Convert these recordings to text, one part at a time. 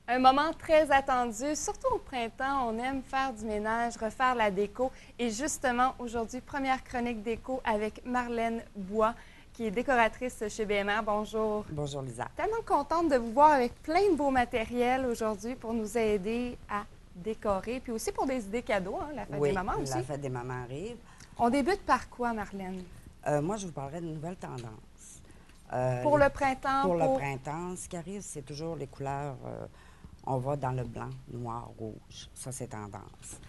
Un moment très attendu, surtout au printemps, on aime faire du ménage, refaire la déco. Et justement, aujourd'hui, première chronique déco avec Marlène Bois, qui est décoratrice chez BMR. Bonjour. Bonjour Lisa. Tellement contente de vous voir avec plein de beaux matériels aujourd'hui pour nous aider à décorer, puis aussi pour des idées cadeaux, hein, la fête des mamans aussi. La fête des mamans arrive. On débute par quoi, Marlène? Moi, je vous parlerai de nouvelles tendances. Pour le printemps? Pour le printemps, ce qui arrive, c'est toujours les couleurs. On va dans le blanc, noir, rouge. Ça, c'est tendance.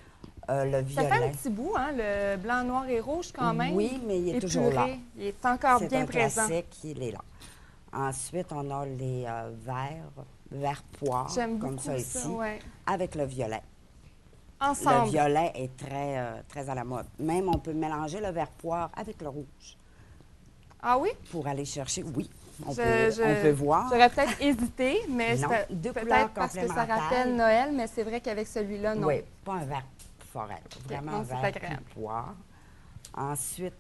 Le violet. Ça fait un petit bout, hein, le blanc, noir et rouge quand même. Oui, mais il est toujours là. Il est encore bien présent. C'est un classique, il est là. Ensuite, on a les verts poire, comme ça ici, ouais. avec le violet. Ensemble. Le violet est très à la mode. Même, on peut mélanger le vert poire avec le rouge. Ah oui? Pour aller chercher, oui. On peut voir. J'aurais peut-être hésité, mais peut-être parce que ça rappelle Noël, mais c'est vrai qu'avec celui-là, non. Oui, pas un vert forêt, vraiment un vert poire. Ensuite,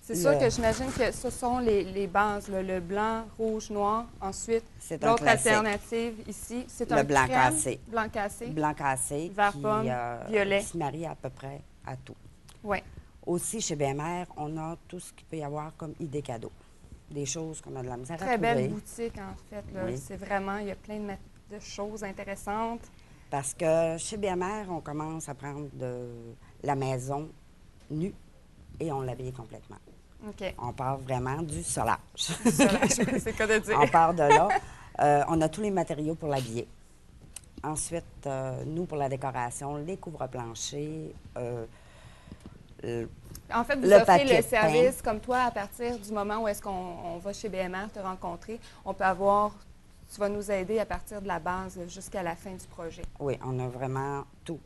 c'est sûr que j'imagine que ce sont les bases, le blanc, rouge, noir. Ensuite, l'autre alternative ici, c'est un blanc crème, cassé. Blanc cassé. Blanc cassé. Vert pomme, violet. Qui se marie à peu près à tout. Oui. Aussi, chez BMR, on a tout ce qu'il peut y avoir comme idée cadeau. Des choses qu'on a de la misère à trouver. Très belle boutique, en fait. Oui. C'est vraiment, il y a plein de choses intéressantes. Parce que chez BMR, on commence à prendre de la maison nue et on l'habille complètement. OK. On part vraiment du solage. Du solage, c'est quoi de dire. On part de là. On a tous les matériaux pour l'habiller. Ensuite, nous, pour la décoration, les couvre-planchers, en fait, vous offrez le service comme toi à partir du moment où est-ce qu'on va chez BMR te rencontrer. On peut avoir, tu vas nous aider à partir de la base jusqu'à la fin du projet. Oui, on a vraiment tout.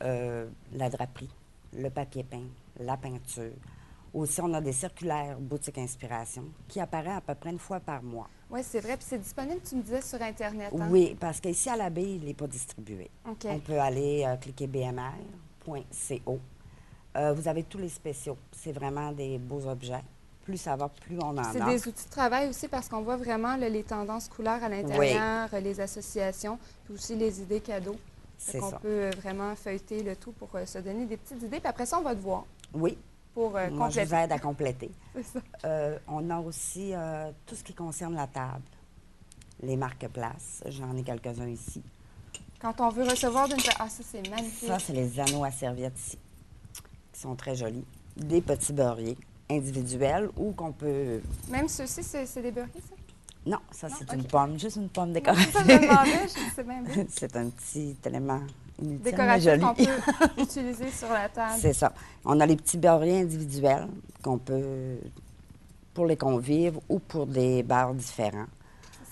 La draperie, le papier peint, la peinture. Aussi, on a des circulaires boutique inspiration qui apparaissent à peu près une fois par mois. Oui, c'est vrai. Puis c'est disponible, tu me disais, sur Internet. Hein? Oui, parce qu'ici à l'abbaye, il n'est pas distribué. OK. On peut aller cliquer bmr.co. Vous avez tous les spéciaux. C'est vraiment des beaux objets. Plus ça va, plus on en a. C'est des outils de travail aussi parce qu'on voit vraiment les tendances couleurs à l'intérieur, les associations, puis aussi les idées cadeaux. C'est ça. On peut vraiment feuilleter le tout pour se donner des petites idées. Puis après ça, on va te voir. Oui. Pour moi, je vous aide à compléter. C'est ça. On a aussi tout ce qui concerne la table. Les marque-places. J'en ai quelques-uns ici. Quand on veut recevoir d'une... Ah, ça, c'est magnifique. Ça, c'est les anneaux à serviettes ici, qui sont très jolis. Des petits beurriers individuels ou qu'on peut... Même ceux-ci, c'est des beurriers, ça? Non, ça, c'est une pomme, juste une pomme décorative. Ça, je me demandais, c'est même bien. C'est un petit élément inutile, décoratif qu'on peut utiliser sur la table. C'est ça. On a les petits beurriers individuels qu'on peut, pour les convives ou pour des bars différents.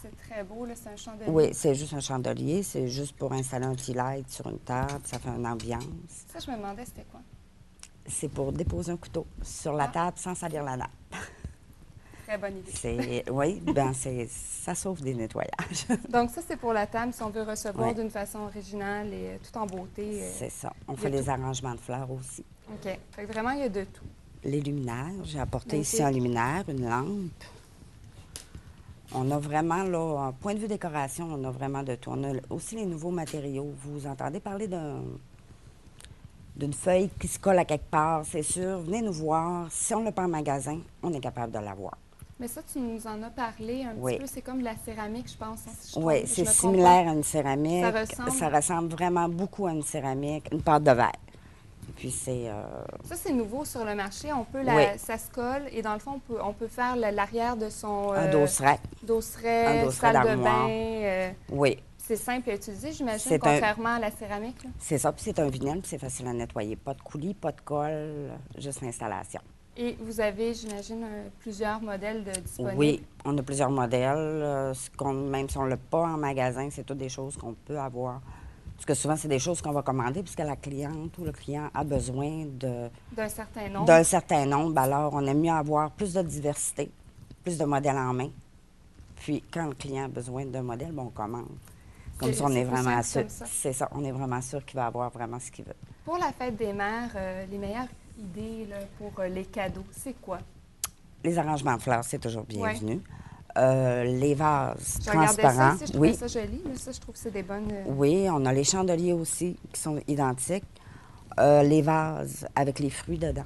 C'est très beau, là, c'est un chandelier. Oui, c'est juste un chandelier. C'est juste pour installer un petit light sur une table. Ça fait une ambiance. Ça, je me demandais, c'était quoi? C'est pour déposer un couteau sur la table sans salir la nappe. Très bonne idée. Oui, ça sauve des nettoyages. Donc ça, c'est pour la table, si on veut recevoir d'une façon originale et tout en beauté. C'est ça. On fait des arrangements de fleurs aussi. OK. Fait que vraiment, il y a de tout. Les luminaires. J'ai apporté ici un luminaire, une lampe. On a vraiment, là, point de vue décoration, on a vraiment de tout. On a aussi les nouveaux matériaux. Vous entendez parler d'une feuille qui se colle à quelque part, c'est sûr. Venez nous voir. Si on ne l'a pas en magasin, on est capable de l'avoir. Mais ça, tu nous en as parlé un petit peu. C'est comme de la céramique, je pense. Hein, si oui, c'est similaire à une céramique. Ça ressemble vraiment beaucoup à une céramique, une pâte de verre. Puis c'est... Ça, c'est nouveau sur le marché. On peut ça se colle et dans le fond, on peut faire l'arrière de son... un dosseret. Salle de bain. Oui. C'est simple à utiliser, j'imagine, contrairement à la céramique. C'est ça, puis c'est un vinyle, puis c'est facile à nettoyer. Pas de coulis, pas de colle, juste l'installation. Et vous avez, j'imagine, plusieurs modèles disponibles? Oui, on a plusieurs modèles. Même si on ne l'a pas en magasin, c'est toutes des choses qu'on peut avoir. Parce que souvent, c'est des choses qu'on va commander puisque la cliente ou le client a besoin d'un certain nombre. D'un certain nombre. Alors, on aime mieux avoir plus de diversité, plus de modèles en main. Puis, quand le client a besoin d'un modèle, on commande. Comme ça, on est vraiment sûr. C'est ça, on est vraiment sûr qu'il va avoir vraiment ce qu'il veut. Pour la fête des mères, les meilleures idées là, pour les cadeaux, c'est quoi? Les arrangements de fleurs, c'est toujours bienvenu. Les vases Je regardais ça transparents. ici, je trouvais ça joli. Là, ça, je trouve que c'est des bonnes... Oui, on a les chandeliers aussi qui sont identiques. Les vases avec les fruits dedans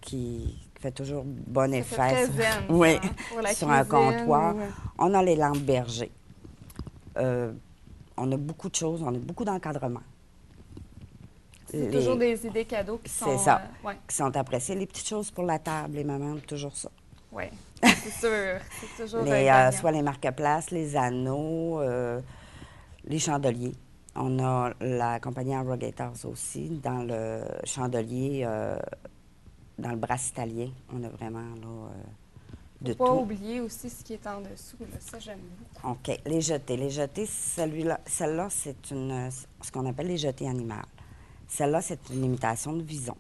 qui fait toujours bon Ça fait effet très sur, zen, oui, ça, hein, pour la sur un cuisine comptoir. ou- On a les lampes berger. On a beaucoup de choses, on a beaucoup d'encadrement. C'est toujours des idées cadeaux qui C'est sont... ça, ouais. qui sont appréciées. Les petites choses pour la table, les mamans, toujours ça. Oui, c'est sûr. C'est toujours gagnant. Soit les marque-places, les anneaux, les chandeliers. On a la compagnie Arrogators aussi, dans le chandelier, dans le brasse italien. On a vraiment là, de Faut pas tout. oublier aussi ce qui est en dessous. Là. Ça, j'aime beaucoup. OK. Les jetés. Les jetés, celle-là, c'est ce qu'on appelle les jetés animales. Celle-là, c'est une imitation de vison.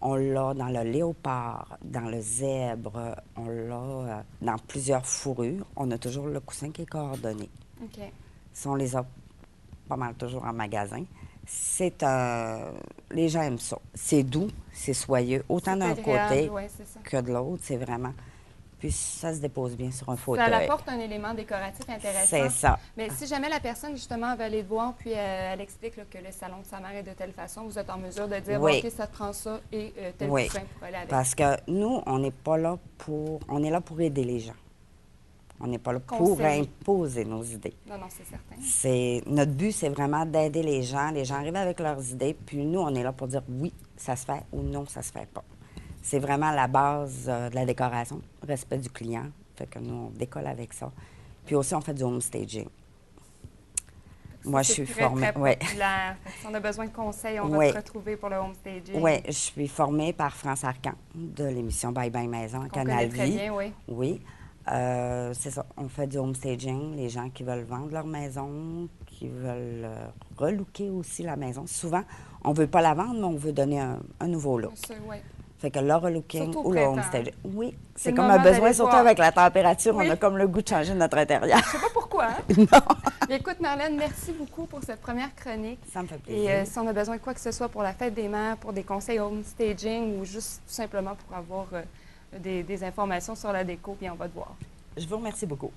On l'a dans le léopard, dans le zèbre, on l'a dans plusieurs fourrures. On a toujours le coussin qui est coordonné. OK. Ça, on les a pas mal toujours en magasin. Les gens aiment ça. C'est doux, c'est soyeux, autant C'est d'un agréable, côté ouais, c'est ça. que de l'autre. C'est vraiment... Puis ça se dépose bien sur un Ça fauteuil. apporte un élément décoratif intéressant. C'est ça. Mais si jamais la personne, justement, va aller te voir, puis elle explique là, que le salon de sa mère est de telle façon, vous êtes en mesure de dire, Oui. bon, OK, ça te prend ça et tel Oui, coussin pour aller avec. parce que nous, on n'est pas là pour... On est là pour aider les gens. On n'est pas là pour Conseiller. imposer nos idées. Non, non, c'est certain. Notre but, c'est vraiment d'aider les gens. Les gens arrivent avec leurs idées, puis nous, on est là pour dire oui, ça se fait ou non, ça se fait pas. C'est vraiment la base de la décoration, respect du client. Fait que nous, on décolle avec ça. Puis aussi, on fait du home staging. Moi, je suis formée. Très populaire. Fait que si on a besoin de conseils, on va Oui. te retrouver pour le home staging. Oui, je suis formée par France Arcan de l'émission Bye Bye Maison à Qu'on Canal connaît très Vie. bien, oui. Oui. C'est ça. On fait du home staging. Les gens qui veulent vendre leur maison, qui veulent relooker aussi la maison. Souvent, on ne veut pas la vendre, mais on veut donner un nouveau look. Ouais. Fait que le relooking Surtout au ou le home printemps. staging. Oui, C'est c'est le comme un moment besoin, d'aller surtout voir. avec la température. Oui. On a comme le goût de changer notre intérieur. Je sais pas pourquoi. Hein? Non. Mais écoute, Marlène, merci beaucoup pour cette première chronique. Ça me fait Et plaisir. si on a besoin de quoi que ce soit pour la fête des mères, pour des conseils home staging ou juste tout simplement pour avoir des informations sur la déco, bien on va te voir. Je vous remercie beaucoup.